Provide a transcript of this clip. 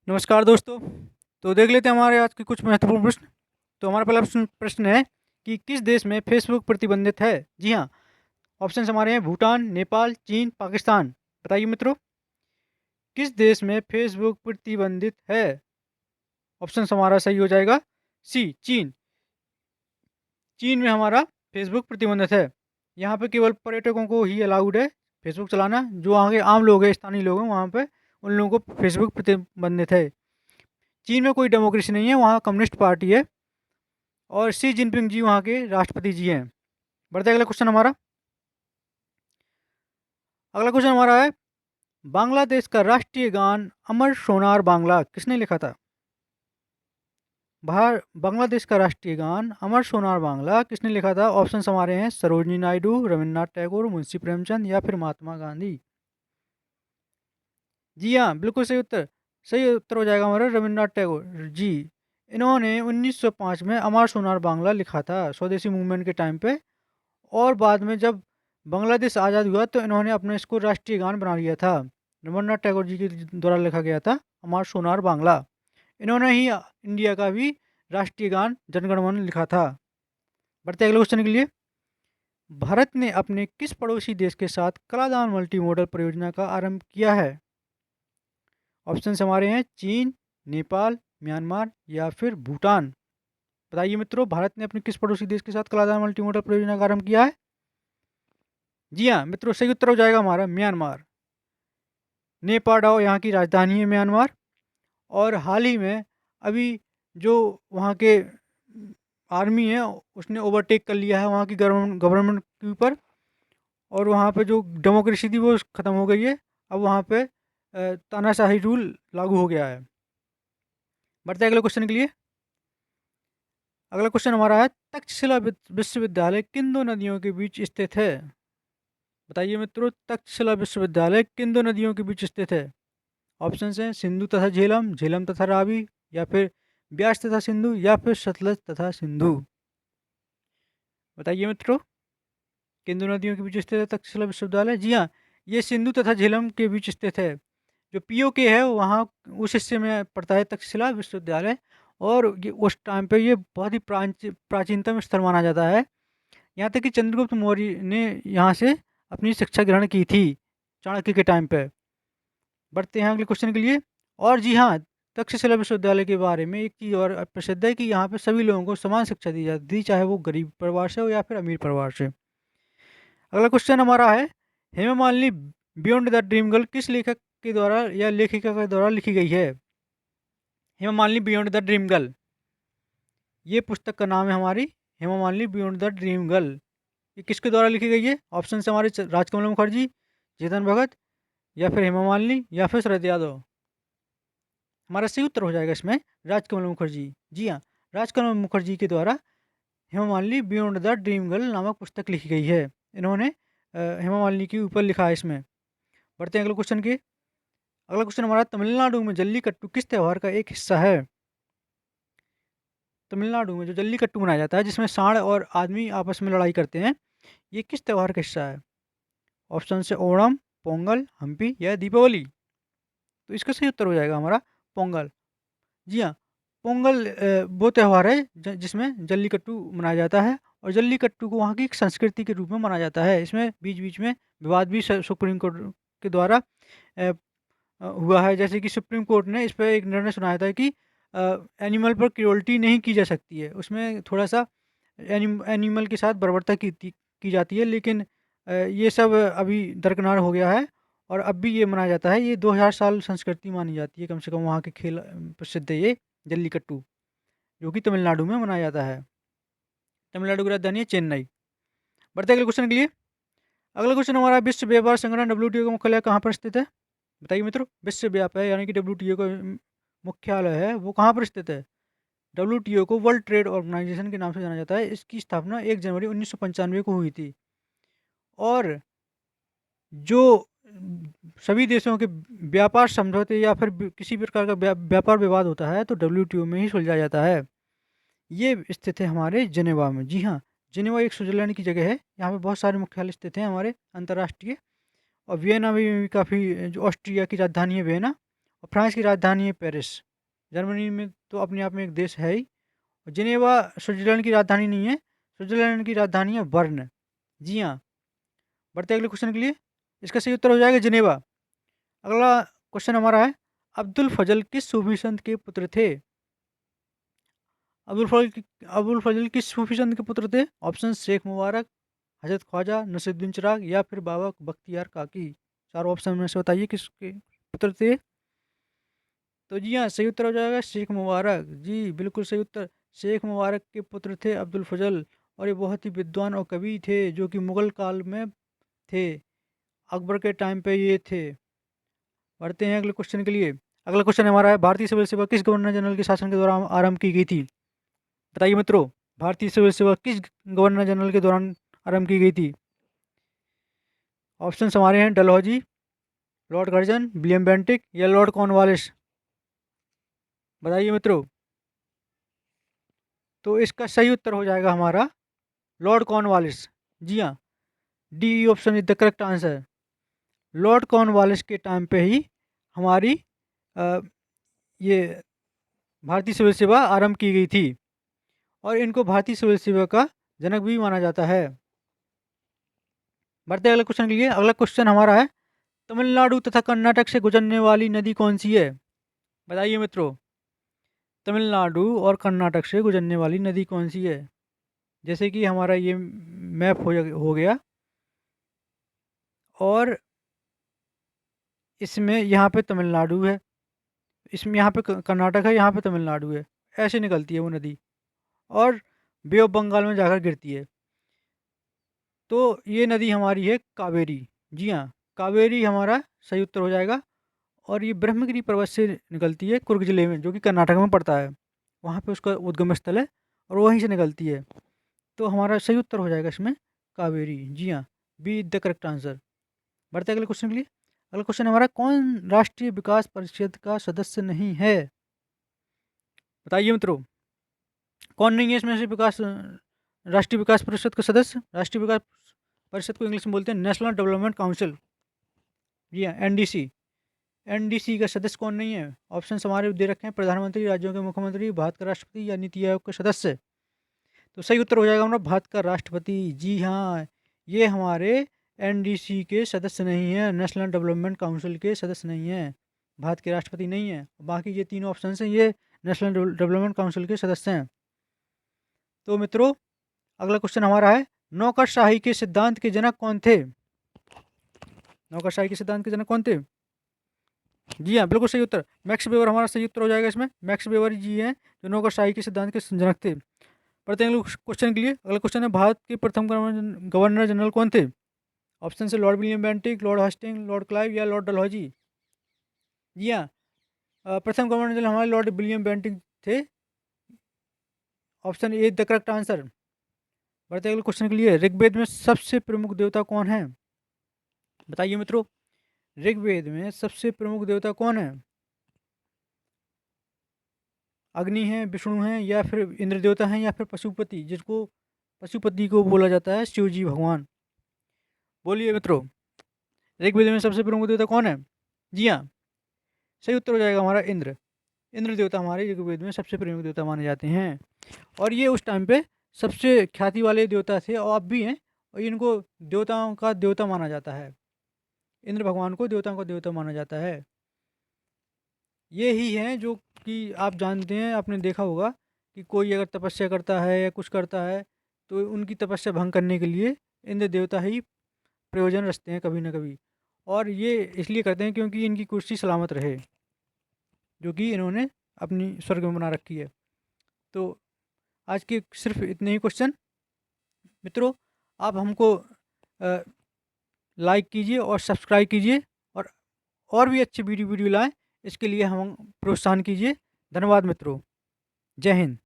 नमस्कार दोस्तों। तो देख लेते हैं हमारे आज के कुछ महत्वपूर्ण प्रश्न। तो हमारा पहला प्रश्न प्रश्न है कि किस देश में फेसबुक प्रतिबंधित है। जी हाँ, ऑप्शन हमारे हैं भूटान, नेपाल, चीन, पाकिस्तान। बताइए मित्रों, किस देश में फेसबुक प्रतिबंधित है। ऑप्शन हमारा सही हो जाएगा सी, चीन। चीन में हमारा फेसबुक प्रतिबंधित है। यहाँ पे केवल पर्यटकों को ही अलाउड है फेसबुक चलाना। जो वहाँ के आम लोग हैं, स्थानीय लोग हैं, वहाँ पे उन लोगों को फेसबुक प्रतिबंधित है। चीन में कोई डेमोक्रेसी नहीं है, वहाँ कम्युनिस्ट पार्टी है और शी जिनपिंग जी वहाँ के राष्ट्रपति जी हैं। बढ़ते अगला क्वेश्चन हमारा। अगला क्वेश्चन हमारा है, बांग्लादेश का राष्ट्रीय गान अमर सोनार बांग्ला किसने लिखा था। बांग्लादेश का राष्ट्रीय गान अमर सोनार बांग्ला किसने लिखा था। ऑप्शन हमारे हैं सरोजनी नायडू, रविन्द्रनाथ टैगोर, मुंशी प्रेमचंद या फिर महात्मा गांधी। जी हाँ, बिल्कुल सही उत्तर। सही उत्तर हो जाएगा हमारा रविन्द्रनाथ टैगोर जी। इन्होंने 1905 में अमर सोनार बांग्ला लिखा था स्वदेशी मूवमेंट के टाइम पे। और बाद में जब बांग्लादेश आज़ाद हुआ तो इन्होंने अपने इसको राष्ट्रीय गान बना लिया था। रविन्द्रनाथ टैगोर जी के द्वारा लिखा गया था अमर सोनार बांग्ला। इन्होंने ही इंडिया का भी राष्ट्रीय गान जनगण मन लिखा था। बढ़ते अगले क्वेश्चन के लिए। भारत ने अपने किस पड़ोसी देश के साथ कलादान मल्टी मॉडल परियोजना का आरंभ किया है। ऑप्शन हमारे हैं चीन, नेपाल, म्यांमार या फिर भूटान। बताइए मित्रों, भारत ने अपने किस पड़ोसी देश के साथ कलादान मल्टी मॉडल परियोजना का आरंभ किया है। जी हाँ मित्रों, सही उत्तर हो जाएगा हमारा म्यांमार। नेपाडाओ यहाँ की राजधानी है म्यांमार। और हाल ही में अभी जो वहाँ के आर्मी है उसने ओवरटेक कर लिया है वहाँ की गवर्नमेंट के ऊपर। और वहाँ पे जो डेमोक्रेसी थी वो ख़त्म हो गई है। अब वहाँ पे तानाशाही रूल लागू हो गया है। बढ़ते अगले क्वेश्चन के लिए। अगला क्वेश्चन हमारा है, तक्षशिला विश्वविद्यालय किन दो नदियों के बीच स्थित है। बताइए मित्रों, तक्षशिला विश्वविद्यालय किन दो नदियों के बीच स्थित है। ऑप्शन हैं सिंधु तथा झेलम, झेलम तथा रावी, या फिर ब्यास तथा सिंधु, या फिर सतलज तथा सिंधु। बताइए मित्रों, किन दो नदियों के बीच स्थित है तक्षशिला विश्वविद्यालय। जी हाँ, ये सिंधु तथा झेलम के बीच स्थित है। जो पीओके है वहाँ उस हिस्से में पड़ता है तक्षशिला विश्वविद्यालय। और ये उस टाइम पे ये बहुत ही प्राचीनतम स्थल माना जाता है। यहाँ तक कि चंद्रगुप्त मौर्य ने यहाँ से अपनी शिक्षा ग्रहण की थी चाणक्य के टाइम पे। बढ़ते हैं अगले क्वेश्चन के लिए। और जी हाँ, तक्षशिला विश्वविद्यालय के बारे में एक चीज़ और प्रसिद्ध है कि यहाँ पे सभी लोगों को समान शिक्षा दी जाती थी, चाहे वो गरीब परिवार से हो या फिर अमीर परिवार से। अगला क्वेश्चन हमारा है, Hema Malini beyond the dream girl किस लेखक के द्वारा या लेखिका के द्वारा लिखी गई है। Hema Malini beyond the dream girl, ये पुस्तक का नाम है हमारी Hema Malini beyond the dream girl. ये किसके द्वारा लिखी गई है। ऑप्शन से हमारे राजकमल मुखर्जी, चेतन भगत, या फिर हेमा मालिनी, या फिर शरद यादव। हमारा सही उत्तर हो जाएगा इसमें राजकमल मुखर्जी। जी हाँ, राजकमल मुखर्जी के द्वारा Hema Malini beyond the dream girl नामक पुस्तक लिखी गई है। इन्होंने हेमा मालिनी के ऊपर लिखा है इसमें। बढ़ते हैं अगले क्वेश्चन के। अगला क्वेश्चन हमारा, तमिलनाडु में जल्लीकट्टू किस त्यौहार का एक हिस्सा है। तमिलनाडु में जो जल्लीकट्टू मनाया जाता है जिसमें सांड और आदमी आपस में लड़ाई करते हैं, ये किस त्यौहार का हिस्सा है। ऑप्शन से ओणम, पोंगल, हम्पी या दीपावली। तो इसका सही उत्तर हो जाएगा हमारा पोंगल। जी हाँ, पोंगल वो त्यौहार है जिसमें जल्लीकट्टू मनाया जाता है। और जल्लीकट्टू को वहाँ की एक संस्कृति के रूप में माना जाता है। इसमें बीच बीच में विवाद भी सुप्रीम कोर्ट के द्वारा हुआ है। जैसे कि सुप्रीम कोर्ट ने इस पर एक निर्णय सुनाया था कि एनिमल पर क्रूअल्टी नहीं की जा सकती है। उसमें थोड़ा सा एनिमल के साथ बर्बरता की जाती है। लेकिन ये सब अभी दरकिनार हो गया है और अब भी ये मनाया जाता है। ये 2000 साल संस्कृति मानी जाती है कम से कम वहाँ के खेल प्रसिद्ध है ये जल्लीकट्टू, जो कि तमिलनाडु में मनाया जाता है। तमिलनाडु की राजधानी है चेन्नई। बढ़ते अगले क्वेश्चन के लिए। अगला क्वेश्चन हमारा, विश्व व्यापार संगठन डब्ल्यूटीओ का मुख्यालय कहाँ पर स्थित है। बताइए मित्रों, विश्व व्यापार यानी कि डब्ल्यूटीओ का मुख्यालय है वो कहाँ पर स्थित है। डब्ल्यूटीओ को वर्ल्ड ट्रेड ऑर्गेनाइजेशन के नाम से जाना जाता है। इसकी स्थापना 1 जनवरी 1995 को हुई थी। और जो सभी देशों के व्यापार समझौते या फिर किसी प्रकार का व्यापार विवाद होता है तो डब्ल्यूटीओ में ही सुलझाया जाता है। ये स्थित है हमारे जिनेवा में। जी हाँ, जिनेवा एक स्विट्जरलैंड की जगह है। यहाँ पे बहुत सारे मुख्यालय स्थित हैं हमारे अंतर्राष्ट्रीय। और वियना में भी काफ़ी, जो ऑस्ट्रिया की राजधानी है वियना, और फ्रांस की राजधानी है पेरिस। जर्मनी में तो अपने आप में एक देश है ही। और जिनेवा स्विट्जरलैंड की राजधानी नहीं है, स्विट्जरलैंड की राजधानी है बर्न। जी हाँ। बढ़ते अगले क्वेश्चन के लिए। इसका सही उत्तर हो जाएगा जिनेवा। अगला क्वेश्चन हमारा है, अब्दुल फजल किस सूफी संत के पुत्र थे? अब्दुल फजल किस सूफी संत के पुत्र थे? ऑप्शन शेख मुबारक, हजरत ख्वाजा नसीरुद्दीन चिराग या फिर बाबा बख्तियार काकी। चारों ऑप्शन में से बताइए किसके पुत्र थे। तो जी हाँ, सही उत्तर हो जाएगा शेख मुबारक। जी बिल्कुल सही उत्तर। शेख मुबारक के पुत्र थे अब्दुल फजल। और ये बहुत ही विद्वान और कवि थे जो कि मुगल काल में थे। अकबर के टाइम पे ये थे। बढ़ते हैं अगले क्वेश्चन के लिए। अगला क्वेश्चन हमारा है, भारतीय सिविल सेवा किस गवर्नर जनरल के शासन के दौरान आरंभ की गई थी? बताइए मित्रों, भारतीय सिविल सेवा किस गवर्नर जनरल के दौरान आरंभ की गई थी? ऑप्शन हमारे हैं Dalhousie, Lord Curzon, William Bentinck या लॉर्ड कॉर्नवालिस। बताइए मित्रों। तो इसका सही उत्तर हो जाएगा हमारा लॉर्ड कॉर्नवालिस। जी हाँ, D option is the correct answer. Lord Cornwallis के टाइम पे ही हमारी अ, ये भारतीय सिविल सेवा आरंभ की गई थी। और इनको भारतीय सिविल सेवा का जनक भी माना जाता है। बढ़ते अगले क्वेश्चन के लिए। अगला क्वेश्चन हमारा है, तमिलनाडु तथा कर्नाटक से गुजरने वाली नदी कौन सी है? बताइए मित्रों, तमिलनाडु और कर्नाटक से गुजरने वाली नदी कौन सी है? जैसे कि हमारा ये मैप हो गया, और इसमें यहाँ पे तमिलनाडु है, इसमें यहाँ पे कर्नाटक है, यहाँ पे तमिलनाडु है। ऐसे निकलती है वो नदी और बे ऑफ बंगाल में जाकर गिरती है। तो ये नदी हमारी है कावेरी। जी हाँ, कावेरी हमारा सही उत्तर हो जाएगा। और ये ब्रह्मगिरी पर्वत से निकलती है कुर्ग जिले में, जो कि कर्नाटक में पड़ता है। वहाँ पे उसका उद्गम स्थल है और वहीं से निकलती है। तो हमारा सही उत्तर हो जाएगा इसमें कावेरी। जी हाँ, बी द करेक्ट आंसर। बढ़ते अगले क्वेश्चन के लिए। अगला क्वेश्चन हमारा, कौन राष्ट्रीय विकास परिषद का सदस्य नहीं है? बताइए मित्रों, कौन नहीं है इसमें से राष्ट्रीय विकास परिषद का सदस्य? राष्ट्रीय विकास परिषद को इंग्लिश में बोलते हैं नेशनल डेवलपमेंट काउंसिल। जी हाँ, एनडीसी। एनडीसी का सदस्य कौन नहीं है? ऑप्शन हमारे दे रखे हैं, प्रधानमंत्री, राज्यों के मुख्यमंत्री, भारत का राष्ट्रपति या नीति आयोग के सदस्य। तो सही उत्तर हो जाएगा हमारा भारत का राष्ट्रपति। जी हाँ, ये हमारे एनडीसी के सदस्य नहीं है, नेशनल डेवलपमेंट काउंसिल के सदस्य नहीं है, भारत के राष्ट्रपति नहीं है। बाकी ये तीनों ऑप्शन हैं, ये नेशनल डेवलपमेंट काउंसिल के सदस्य हैं। तो मित्रों, अगला क्वेश्चन हमारा है, नौकरशाही के सिद्धांत के जनक कौन थे? नौकरशाही के सिद्धांत के जनक कौन थे? जी हाँ, बिल्कुल सही उत्तर, मैक्स वेबर हमारा सही उत्तर हो जाएगा इसमें। मैक्स वेबर जी हैं जो नौकरशाही के सिद्धांत के जनक थे। पढ़ते हैं अगले क्वेश्चन के लिए। अगला क्वेश्चन है, भारत के प्रथम गवर्नर जनरल कौन थे? ऑप्शन से Lord William Bentinck, Lord Hastings, Lord Clive या लॉर्ड डलहौजी। जी हाँ, प्रथम गवर्नर जनरल हमारे लॉर्ड विलियम बेंटिक थे। Option A the correct answer. बढ़ते अगले क्वेश्चन के लिए। ऋग्वेद में सबसे प्रमुख देवता कौन है? बताइए मित्रों, ऋग्वेद में सबसे प्रमुख देवता कौन है? अग्नि है, विष्णु है या फिर इंद्र देवता है या फिर पशुपति, जिसको पशुपति को बोला जाता है शिव जी भगवान। बोलिए मित्रों, ऋग्वेद में सबसे प्रमुख देवता कौन है? जी हाँ, सही उत्तर हो जाएगा हमारा इंद्र। इंद्र देवता हमारे ऋग्वेद में सबसे प्रमुख देवता माने जाते हैं। और ये उस टाइम पे सबसे ख्याति वाले देवता थे और अब भी हैं। और इनको देवताओं का देवता माना जाता है। इंद्र भगवान को देवताओं का देवता माना जाता है। ये ही हैं जो कि आप जानते हैं, आपने देखा होगा कि कोई अगर तपस्या करता है या कुछ करता है तो उनकी तपस्या भंग करने के लिए इंद्र देवता ही प्रयोजन रचते हैं कभी ना कभी। और ये इसलिए करते हैं क्योंकि इनकी कुर्सी सलामत रहे, जो कि इन्होंने अपनी स्वर्ग में बना रखी है। तो आज के सिर्फ इतने ही क्वेश्चन। मित्रों, आप हमको लाइक कीजिए और सब्सक्राइब कीजिए, और भी अच्छी वीडियो लाएं, इसके लिए हम प्रोत्साहन कीजिए। धन्यवाद मित्रों। जय हिंद।